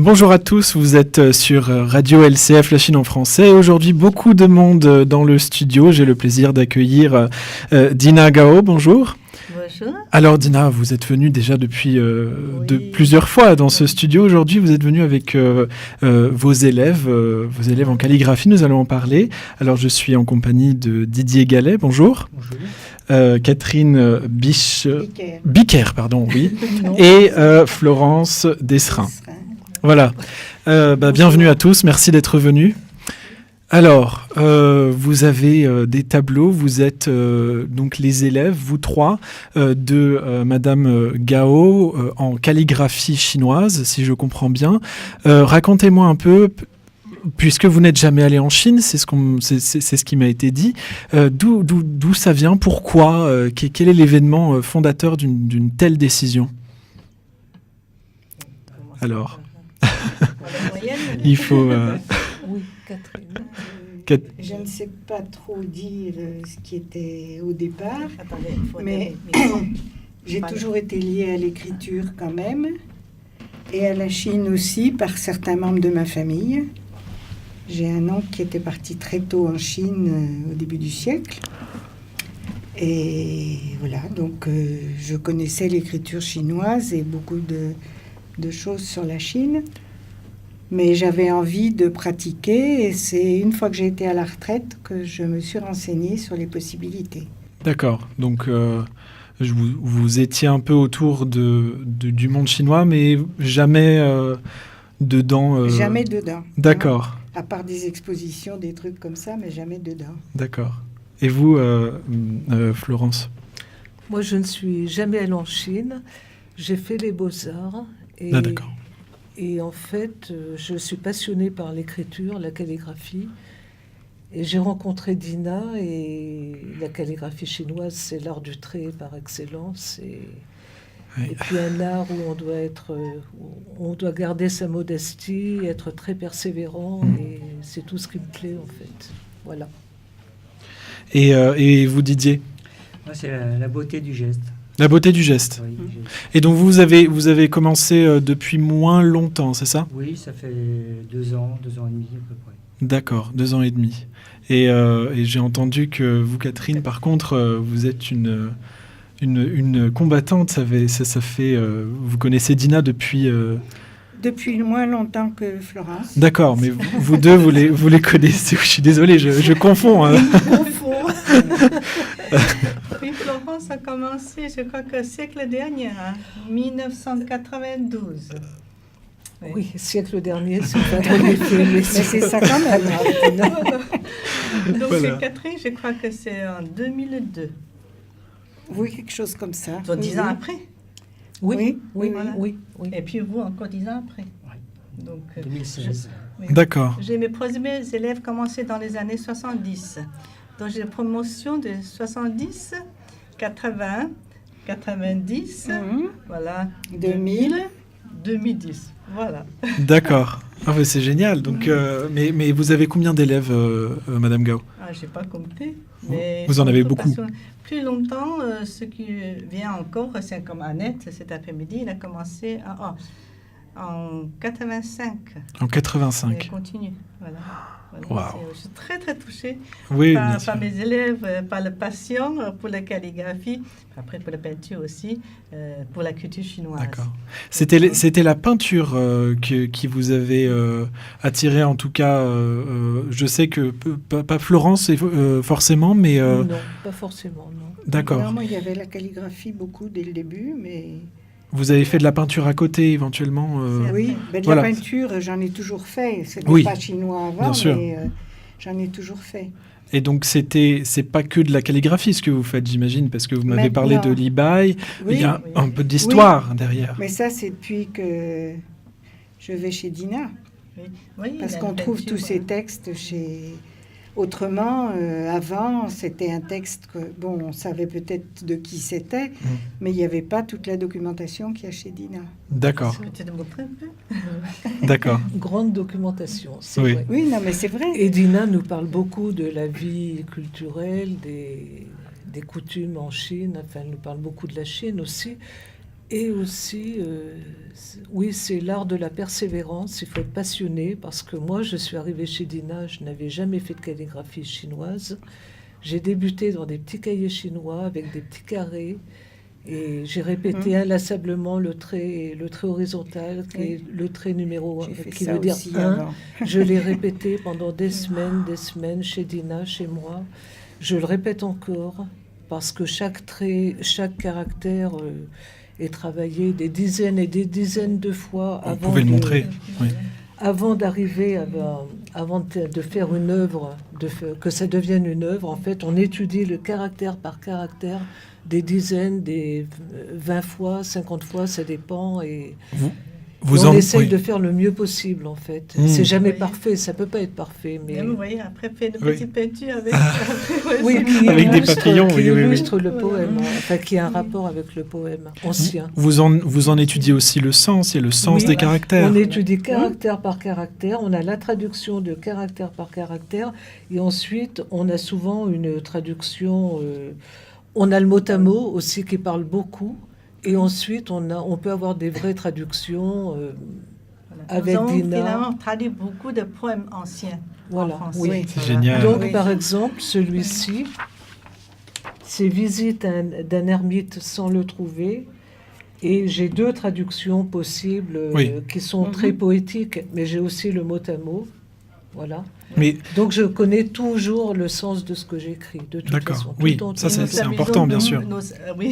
Bonjour à tous, vous êtes sur Radio LCF, la Chine en français. Aujourd'hui, beaucoup de monde dans le studio. J'ai le plaisir d'accueillir Dina Gao. Bonjour. Bonjour. Alors Dina, vous êtes venue déjà depuis plusieurs fois dans ce studio. Aujourd'hui, vous êtes venue avec vos élèves en calligraphie. Nous allons en parler. Alors, je suis en compagnie de Didier Gallet. Bonjour. Bonjour. Catherine Biquer, pardon, oui. Et Florence Desserin. Voilà. Bienvenue à tous. Merci d'être venus. Alors, vous avez des tableaux. Vous êtes donc les élèves, vous trois, de Madame Gao en calligraphie chinoise, si je comprends bien. Racontez-moi un peu, puisque vous n'êtes jamais allé en Chine, c'est ce qui m'a été dit. D'où ça vient? Pourquoi? Quel est l'événement fondateur d'une telle décision? Alors, il faut... Oui, Catherine. Je ne sais pas trop dire ce qui était au départ, Attendez, mais j'ai toujours été liée à l'écriture quand même, et à la Chine aussi par certains membres de ma famille. J'ai un oncle qui était parti très tôt en Chine au début du siècle. Et voilà, donc je connaissais l'écriture chinoise et beaucoup de choses sur la Chine. Mais j'avais envie de pratiquer et c'est une fois que j'ai été à la retraite que je me suis renseignée sur les possibilités. D'accord. Donc, vous étiez un peu autour du monde chinois, mais jamais dedans. Jamais dedans. D'accord. Non. À part des expositions, des trucs comme ça, mais jamais dedans. D'accord. Et vous, Florence? Moi, je ne suis jamais allée en Chine. J'ai fait les beaux-arts. Ah, d'accord. Et en fait, je suis passionnée par l'écriture, la calligraphie. Et j'ai rencontré Dina, et la calligraphie chinoise, c'est l'art du trait par excellence. Oui. Et puis un art où on doit garder sa modestie, être très persévérant, et c'est tout ce qui me plaît en fait. Voilà. Et vous, Didier? Moi, c'est la beauté du geste. La beauté du geste. Oui, Et donc vous avez commencé depuis moins longtemps, c'est ça? oui, ça fait 2 ans et demi à peu près. D'accord, 2 ans et demi. Et j'ai entendu que vous, Catherine, par contre, vous êtes une combattante. Ça fait, vous connaissez Dina depuis... Depuis moins longtemps que Florence. D'accord, mais vous deux, vous les connaissez. Je suis désolé, je confonds. Hein. Oui, Florence a commencé, je crois que le siècle dernier, 1992. Oui, siècle dernier, c'est pas trop difficile. Mais c'est ça quand même. Donc, Voilà. Catherine, je crois que c'est en 2002. Oui, quelque chose comme ça. Donc, 10 ans après. Oui. Voilà. Oui. Et puis vous, encore 10 ans après. Donc, 2016. oui. D'accord. J'ai mes premiers élèves commencé dans les années 70. Donc, j'ai des promotions de 70, 80, 90, voilà, 2000. 2010. Voilà. D'accord. Ah, mais c'est génial. Donc, mais vous avez combien d'élèves, Madame Gao? Je n'ai pas compté. Mais Vous en avez beaucoup. Plus longtemps, ce qui vient encore, c'est comme Annette, cet après-midi, il a commencé en 85. En 85. Il continue, voilà. Wow. Je suis très, très touchée Oui, bien sûr. par mes élèves, par la passion pour la calligraphie, après pour la peinture aussi, pour la culture chinoise. D'accord. C'était la peinture qui vous avait attiré, en tout cas. Je sais que pas Florence forcément, mais... Non, pas forcément, non. D'accord. Vraiment, il y avait la calligraphie beaucoup dès le début, mais... Vous avez fait de la peinture à côté, éventuellement Oui, de voilà. la peinture, j'en ai toujours fait. C'était Oui, pas chinois avant, bien sûr. mais j'en ai toujours fait. Et donc, c'est pas que de la calligraphie ce que vous faites, j'imagine, parce que vous m'avez parlé de Li Bai. Oui, il y a oui. un peu d'histoire derrière. Mais ça, c'est depuis que je vais chez Dina. Oui. Oui, Parce la qu'on trouve peinture, tous ces textes chez... Autrement, avant, c'était un texte que, bon, on savait peut-être de qui c'était, mais il n'y avait pas toute la documentation qu'il y a chez Dina. D'accord, Peut-être me trompe un peu. d'accord. Grande documentation, c'est Oui. vrai. Oui, non, mais c'est vrai. Et Dina nous parle beaucoup de la vie culturelle, des coutumes en Chine. Enfin, elle nous parle beaucoup de la Chine aussi. Et aussi, oui, c'est l'art de la persévérance. Il faut être passionné parce que moi, je suis arrivée chez Dina, je n'avais jamais fait de calligraphie chinoise. J'ai débuté dans des petits cahiers chinois avec des petits carrés et j'ai répété inlassablement le trait horizontal qui est le trait numéro 1, qui veut dire 1. Je l'ai répété pendant des semaines chez Dina, chez moi. Je le répète encore parce que chaque trait, chaque caractère est travaillé des dizaines et des dizaines de fois Vous pouvez le montrer. Oui. Avant d'arriver, avant de faire une œuvre, que ça devienne une œuvre, en fait, on étudie le caractère par caractère des dizaines, des 20 fois, 50 fois, ça dépend. Et on essaye de faire le mieux possible, en fait. C'est jamais parfait, ça peut pas être parfait. Mais vous voyez, après, fait de petites peintures avec... avec des papillons, qui illustre le poème, enfin, qui a un rapport avec le poème ancien. Vous en étudiez aussi le sens, il y a le sens des caractères. On étudie caractère par caractère, on a la traduction de caractère par caractère, et ensuite, on a souvent une traduction... on a le mot à mot aussi qui parle beaucoup. Et ensuite, on peut avoir des vraies traductions avec Dina. Finalement, on traduit beaucoup de poèmes anciens en français. Oui. C'est génial. Donc, par exemple, celui-ci, c'est Visite d'un ermite sans le trouver. Et j'ai 2 traductions possibles qui sont très poétiques, mais j'ai aussi le mot à mot. Voilà. Mais... Donc je connais toujours le sens de ce que j'écris, de toute façon. Oui, ça c'est important, bien sûr. Mais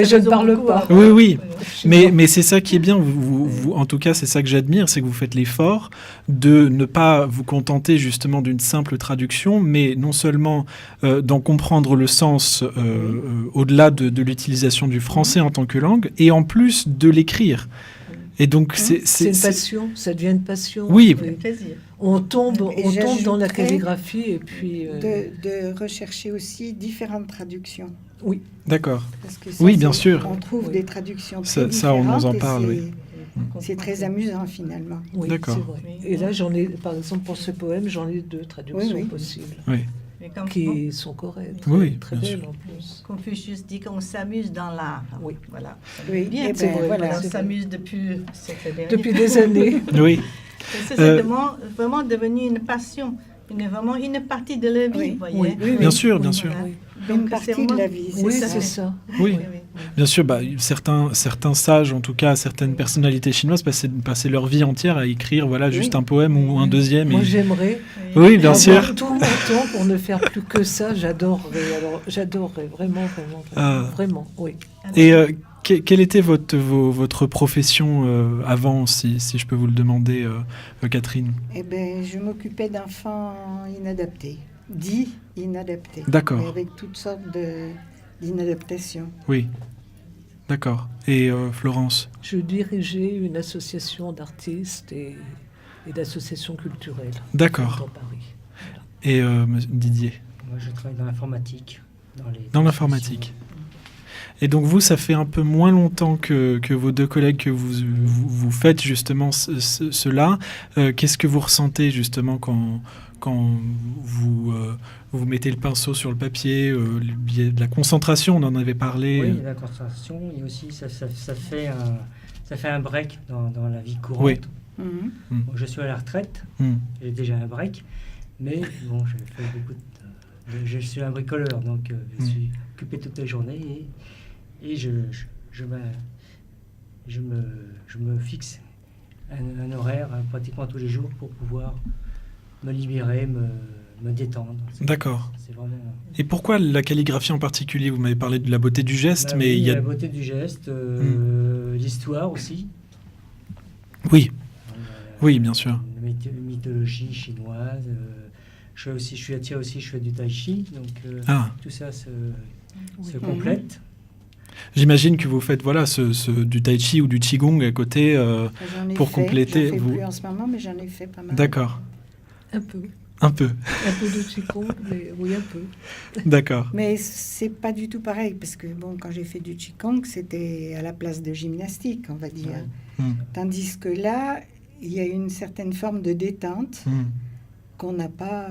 je ne parle pas. Oui. Mais c'est ça qui est bien. Vous, en tout cas, c'est ça que j'admire, c'est que vous faites l'effort de ne pas vous contenter justement d'une simple traduction, mais non seulement d'en comprendre le sens au-delà de l'utilisation du français en tant que langue, et en plus de l'écrire. Et donc c'est une passion, ça devient une passion. Oui. Plaisir. On tombe dans la calligraphie et puis... De rechercher aussi différentes traductions. Oui. D'accord. Parce que oui, bien sûr. On trouve des traductions très différentes. Ça, on nous en parle, oui. C'est très amusant, finalement. Oui, d'accord. C'est vrai. Et là, j'en ai, par exemple, pour ce poème, j'en ai 2 traductions possibles. Oui. Qui sont correctes. Oui, très belles en plus. Confucius dit qu'on s'amuse dans l'art. Oui. Voilà. Oui, bien, c'est vrai. Voilà, on s'amuse depuis des années. Oui. C'est vraiment devenu une passion, vraiment une partie de la vie, vous voyez. Oui, bien sûr, bien sûr. Oui. Une partie de la vie, c'est ça. Oui. Bien sûr, certains sages, en tout cas, certaines personnalités chinoises passaient leur vie entière à écrire juste un poème ou un deuxième. Moi, j'aimerais bien sûr. Tout mon temps pour ne faire plus que ça, j'adorerais vraiment, oui. Et quelle était votre profession avant, si je peux vous le demander, Catherine? Eh bien, je m'occupais d'enfants inadaptés. Dits inadaptés. D'accord. Avec toutes sortes d'inadaptations. Oui. D'accord. Et Florence? Je dirigeais une association d'artistes et d'associations culturelles. D'accord. Dans Paris. Et Didier? Moi, je travaille dans l'informatique. Dans l'informatique. Et donc vous, ça fait un peu moins longtemps que vos 2 collègues que vous faites justement cela. Qu'est-ce que vous ressentez justement quand vous mettez le pinceau sur le papier, le biais de la concentration, on en avait parlé. Oui, la concentration, et aussi ça fait un break dans la vie courante. Oui. Bon, je suis à la retraite, j'ai déjà un break, mais bon, je suis un bricoleur, donc je suis occupé toute la journée et je me fixe un horaire pratiquement tous les jours pour pouvoir me libérer, me détendre. D'accord. C'est vraiment... Et pourquoi la calligraphie en particulier? Vous m'avez parlé de la beauté du geste, mais oui, il y a... la beauté du geste, l'histoire aussi. Oui. Oui, bien sûr. La mythologie chinoise. Je suis attiré aussi, je fais du tai chi, donc tout ça se complète. J'imagine que vous faites du tai chi ou du qigong à côté pour compléter. J'en fais plus en ce moment, mais j'en ai fait pas mal. D'accord. Un peu. Un peu. Un peu de qigong, mais oui, un peu. D'accord. Mais c'est pas du tout pareil, parce que quand j'ai fait du qigong, c'était à la place de gymnastique, on va dire. Tandis que là, il y a une certaine forme de détente qu'on n'a pas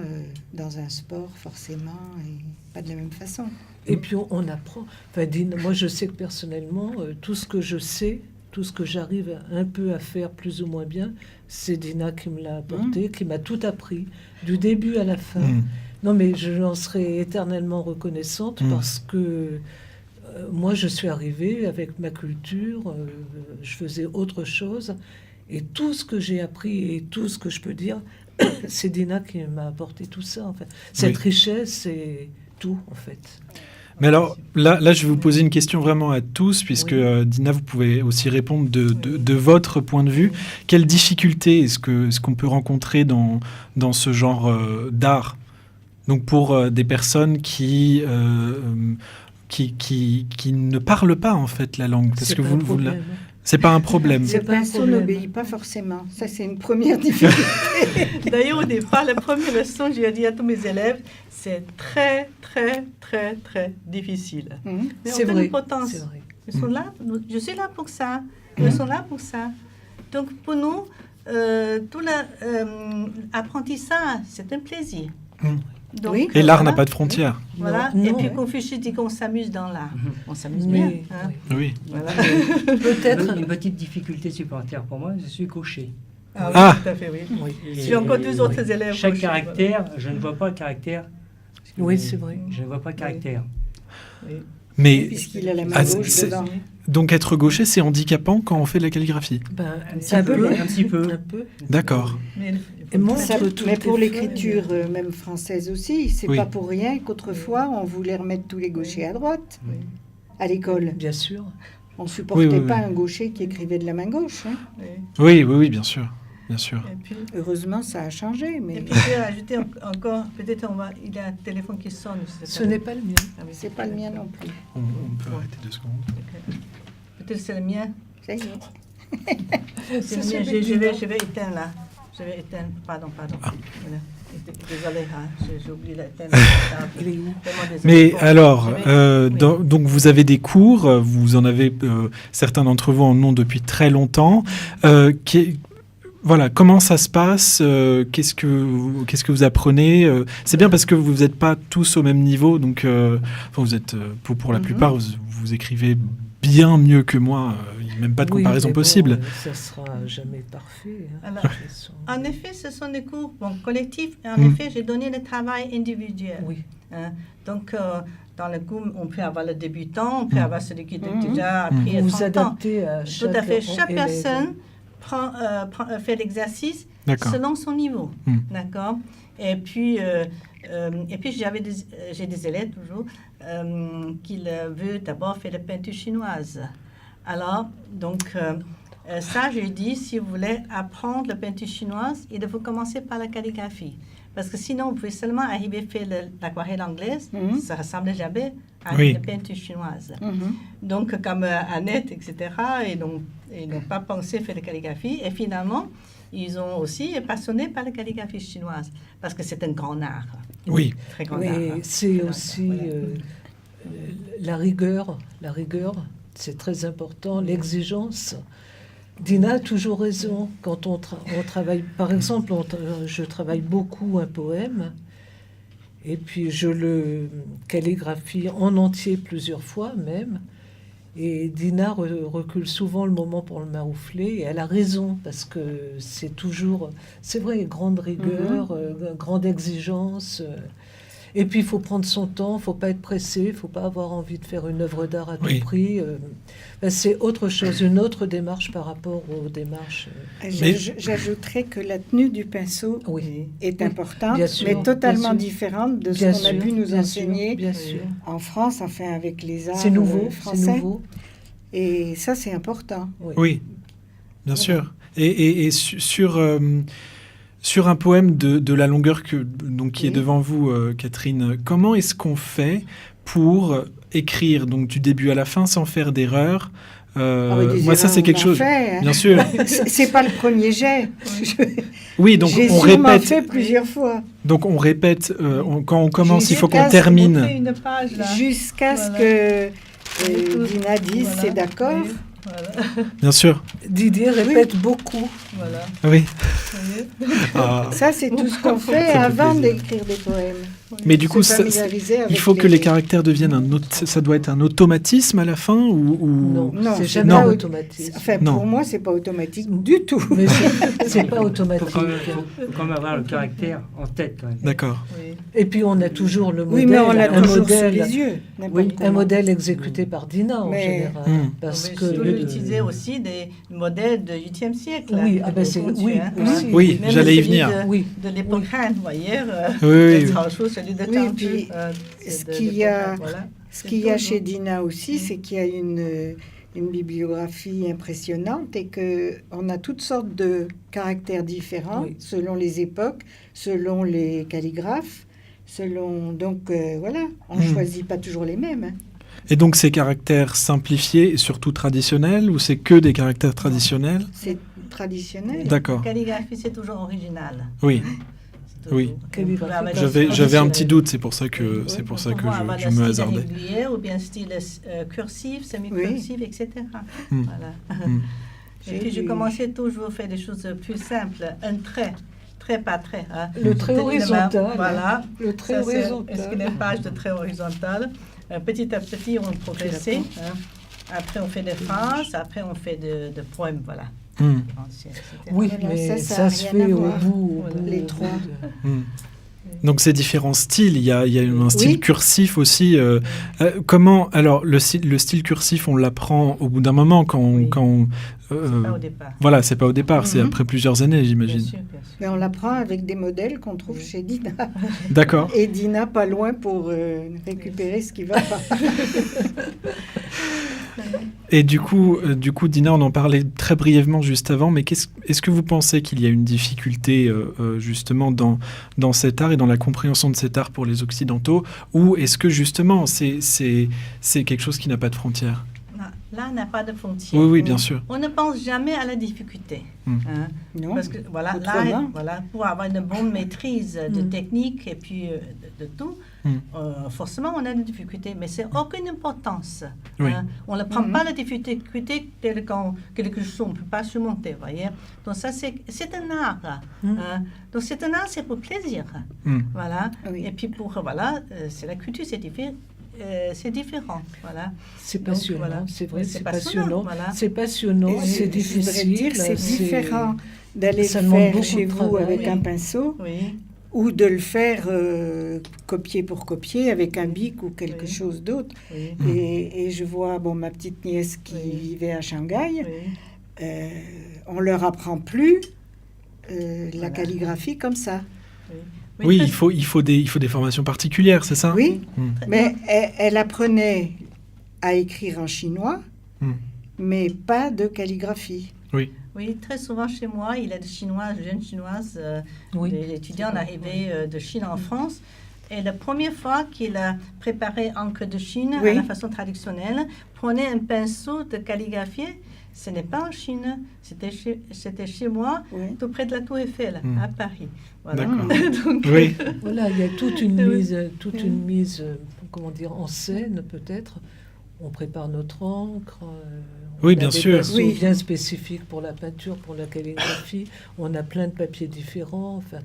dans un sport forcément, et pas de la même façon. Et puis on apprend. Enfin, moi, je sais que personnellement, tout ce que je sais, tout ce que j'arrive un peu à faire plus ou moins bien, c'est Dina qui me l'a apporté, qui m'a tout appris, du début à la fin. Non, mais je en serai éternellement reconnaissante parce que moi, je suis arrivée avec ma culture, je faisais autre chose. Et tout ce que j'ai appris et tout ce que je peux dire, c'est Dina qui m'a apporté tout ça. En fait. Cette richesse, c'est tout, en fait. Mais alors, là, je vais vous poser une question vraiment à tous, puisque Dina, vous pouvez aussi répondre de votre point de vue. Quelles difficultés est-ce qu'on peut rencontrer dans ce genre d'art ? Donc pour des personnes qui ne parlent pas en fait la langue, parce que c'est pas un problème. Le pinceau n'obéit pas forcément. Ça, c'est une première difficulté. D'ailleurs, au départ, la première leçon, j'ai dit à tous mes élèves, c'est très, très, très, très difficile. Mais c'est vrai. C'est vrai. Ils sont là, je suis là pour ça. Ils sont là pour ça. Donc, pour nous, tout l'apprentissage, c'est un plaisir. Donc, oui. Et l'art n'a pas de frontières. Voilà. Non, et puis Confucius dit qu'on s'amuse dans l'art. On s'amuse bien. Hein. Oui. Voilà. Peut-être une petite difficulté supplémentaire pour moi, je suis gaucher. Ah oui, tout à fait, oui. J'ai encore deux autres élèves. Chaque gauchers, caractère, je ne vois pas le caractère. Oui, c'est vrai. Je ne vois pas le caractère. Oui. Mais puisqu'il a la main gauche dedans. Donc être gaucher, c'est handicapant quand on fait de la calligraphie. Un petit peu. D'accord. Mais pour l'écriture, même française aussi, c'est pas pour rien qu'autrefois on voulait remettre tous les gauchers à droite à l'école. Bien sûr. On ne supportait pas un gaucher qui écrivait de la main gauche. Hein. Oui, bien sûr. Bien sûr. Et puis, heureusement, ça a changé. Mais... Et puis, je vais ajouter encore, peut-être il y a un téléphone qui sonne. Ce n'est pas le mien. C'est pas le mien non plus. On peut arrêter 2 secondes. Okay. Peut-être c'est le mien. Ça y est. C'est le mien. Je vais éteindre là. Je vais éteindre. Pardon. Voilà. Désolée, j'ai oublié d'éteindre. Mais alors, donc vous avez des cours, vous en avez, certains d'entre vous en ont depuis très longtemps. Voilà, comment ça se passe, qu'est-ce que vous apprenez, c'est bien parce que vous n'êtes pas tous au même niveau, donc vous êtes, pour la plupart, vous écrivez bien mieux que moi, il n'y a même pas de comparaison possible. Ça ne sera jamais parfait. Hein, alors, en effet, ce sont des cours collectifs, et en effet, j'ai donné le travail individuel. Oui. Donc, dans le cours, on peut avoir le débutant, on peut avoir celui qui a déjà appris à 30 ans. Vous adaptez à chaque Tout à fait, chaque personne fait l'exercice selon son niveau, d'accord. Et puis j'ai des élèves toujours qui veulent d'abord faire la peinture chinoise. Alors donc ça, je dis, si vous voulez apprendre la peinture chinoise, il faut commencer par la calligraphie. Parce que sinon, vous pouvez seulement arriver à faire l'aquarelle anglaise, ça ne ressemble jamais à la peinture chinoise. Donc, comme Annette, etc., ils n'ont pas pensé faire la calligraphie. Et finalement, ils ont aussi été passionnés par la calligraphie chinoise, parce que c'est un grand art. Oui. Très grand art. C'est aussi la rigueur. La rigueur, c'est très important. L'exigence. Dina a toujours raison. Quand on travaille, par exemple, je travaille beaucoup un poème, et puis je le calligraphie en entier plusieurs fois même. Et Dina recule souvent le moment pour le maroufler, et elle a raison, parce que c'est vrai, grande rigueur, grande exigence. Et puis, il faut prendre son temps, il ne faut pas être pressé, il ne faut pas avoir envie de faire une œuvre d'art à tout prix. C'est autre chose, une autre démarche par rapport aux démarches. J'ajouterais que la tenue du pinceau est importante, mais totalement différente de ce qu'on a pu nous enseigner en France, enfin avec les arts français. C'est nouveau. Et ça, c'est important. Oui, bien sûr. Et sur un poème de la longueur qui est devant vous, Catherine, comment est-ce qu'on fait pour écrire donc du début à la fin sans faire d'erreur? Moi, ça, c'est quelque chose. Fait, hein. Bien sûr. C'est pas le premier jet. Oui, donc j'ai on répète. Fait plusieurs fois. Donc on répète. Quand on commence, il faut qu'on termine. Jusqu'à ce que Dina dise c'est d'accord. Voilà. Bien sûr. Didier répète beaucoup. Voilà. Oui. Ça, c'est tout ce qu'on fait avant d'écrire des poèmes. Mais du coup, familiariser avec il faut que les caractères deviennent ça doit être un automatisme à la fin ou... Non, c'est jamais automatique. Enfin, pour moi, c'est pas automatique du tout. Mais c'est pas automatique. Il faut quand même avoir le caractère en tête, quand même. D'accord. Oui. Et puis on a toujours le modèle. Oui, mais on l'a un toujours modèle, sous les yeux. Oui, un modèle exécuté par Dina en général. Parce que je peux utiliser aussi des modèles du 8e siècle. Oui, oui, j'allais y venir. De l'époque reine, vous voyez. Celui de oui, puis ce qu'il y a chez Dina aussi, c'est qu'il y a une bibliographie impressionnante et qu'on a toutes sortes de caractères différents selon les époques, selon les calligraphes, donc voilà, on ne choisit pas toujours les mêmes. Et donc ces caractères simplifiés et surtout traditionnels, ou c'est que des caractères traditionnels? C'est traditionnel. D'accord. La calligraphie, c'est toujours original. Oui. Oui. J'avais un petit doute, c'est pour ça que je me hasardais. Style régulier ou bien style cursif, semi-cursif, etc. Voilà. Et puis je commençais toujours à faire des choses plus simples, un trait par trait. Hein. Le trait horizontal. Voilà. Le trait horizontal. Est-ce qu'il y a une page de trait horizontal? Petit à petit, on progressait. Hein. Après, on fait des phrases. Après, on fait de poèmes. Voilà. Oui, mais ça se fait au bout, les trois. Donc ces différents styles, il y a un style cursif aussi. Comment alors le style cursif, on l'apprend au bout d'un moment quand c'est pas au départ. Voilà, c'est pas au départ, c'est après plusieurs années, j'imagine. Bien sûr. Mais on l'apprend avec des modèles qu'on trouve chez Dina. D'accord. Et Dina pas loin pour récupérer ce qui va pas. Et du coup, Dina, on en parlait très brièvement juste avant, mais est-ce que vous pensez qu'il y a une difficulté justement dans cet art et dans la compréhension de cet art pour les Occidentaux, ou est-ce que justement c'est quelque chose qui n'a pas de frontières? Là, on n'a pas de frontières. Oui, bien sûr. On ne pense jamais à la difficulté. Hein? Non. Parce que voilà, pour avoir une bonne maîtrise de technique et puis de tout, forcément, on a des difficultés, mais c'est aucune importance. Oui. Hein? On ne prend pas la difficulté telle quelque chose qu'on ne peut pas surmonter, voyez. Donc ça, c'est un art. Hein? Donc c'est un art, c'est pour plaisir. Voilà. Oui. Et puis c'est la culture, c'est différent. C'est différent, voilà. C'est passionnant, donc, voilà. C'est vrai, c'est passionnant. Voilà. C'est passionnant, c'est difficile. C'est différent d'aller le faire chez vous avec un pinceau ou de le faire copier pour copier avec un bic ou quelque chose d'autre. Oui. Et je vois ma petite nièce qui vivait à Shanghai, on leur apprend plus la calligraphie comme ça. Oui, il faut des formations particulières, c'est ça? Oui, mais elle apprenait à écrire en chinois, mais pas de calligraphie. Oui. Oui, très souvent chez moi, il y a des jeunes chinoises, des étudiants arrivés de Chine en France. Et la première fois qu'il a préparé encre de Chine à la façon traditionnelle, prenait un pinceau de calligraphie. Ce n'est pas en Chine, c'était chez moi, tout près de la Tour Eiffel, à Paris. Voilà. Donc, voilà, il y a toute une mise, comment dire, en scène peut-être. On prépare notre encre. Oui, bien sûr. Des bien spécifiques pour la peinture, pour la calligraphie. On a plein de papiers différents. Enfin,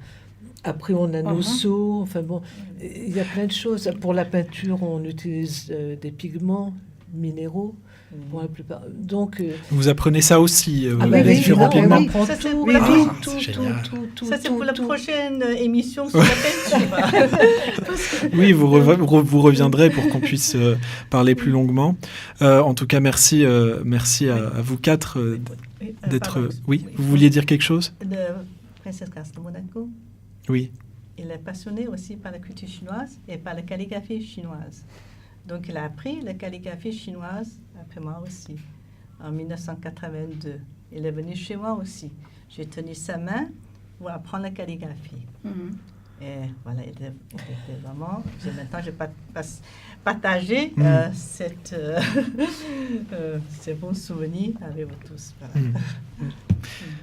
après, on a nos seaux. Enfin bon, il y a plein de choses. Pour la peinture, on utilise des pigments minéraux. Pour la plupart. Donc, vous apprenez ça aussi, différents pigments. Ça, c'est pour la prochaine émission sur la peinture. Oui, vous reviendrez pour qu'on puisse parler plus longuement. En tout cas, merci à vous quatre d'être... Oui, vous vouliez dire quelque chose? De Princesse Grace de Monaco. Oui. Il est passionné aussi par la culture chinoise et par la calligraphie chinoise. Donc, il a appris la calligraphie chinoise, après moi aussi, en 1982. Il est venu chez moi aussi. J'ai tenu sa main pour apprendre la calligraphie. Et voilà, il était vraiment... Maintenant, je vais partager ces bons souvenirs avec vous tous. Voilà.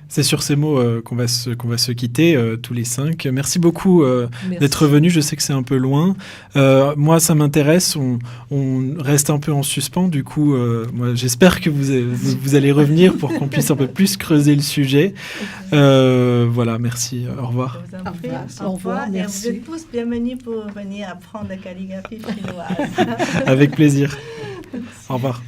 C'est sur ces mots qu'on va se quitter, tous les 5. Merci beaucoup d'être venus. Je sais que c'est un peu loin. Moi, ça m'intéresse. On reste un peu en suspens. Du coup, moi, j'espère que vous allez revenir pour qu'on puisse un peu plus creuser le sujet. Voilà, merci. Au revoir. Au revoir. Et vous êtes tous bienvenus pour venir apprendre la calligraphie chinoise. Avec plaisir. Au revoir.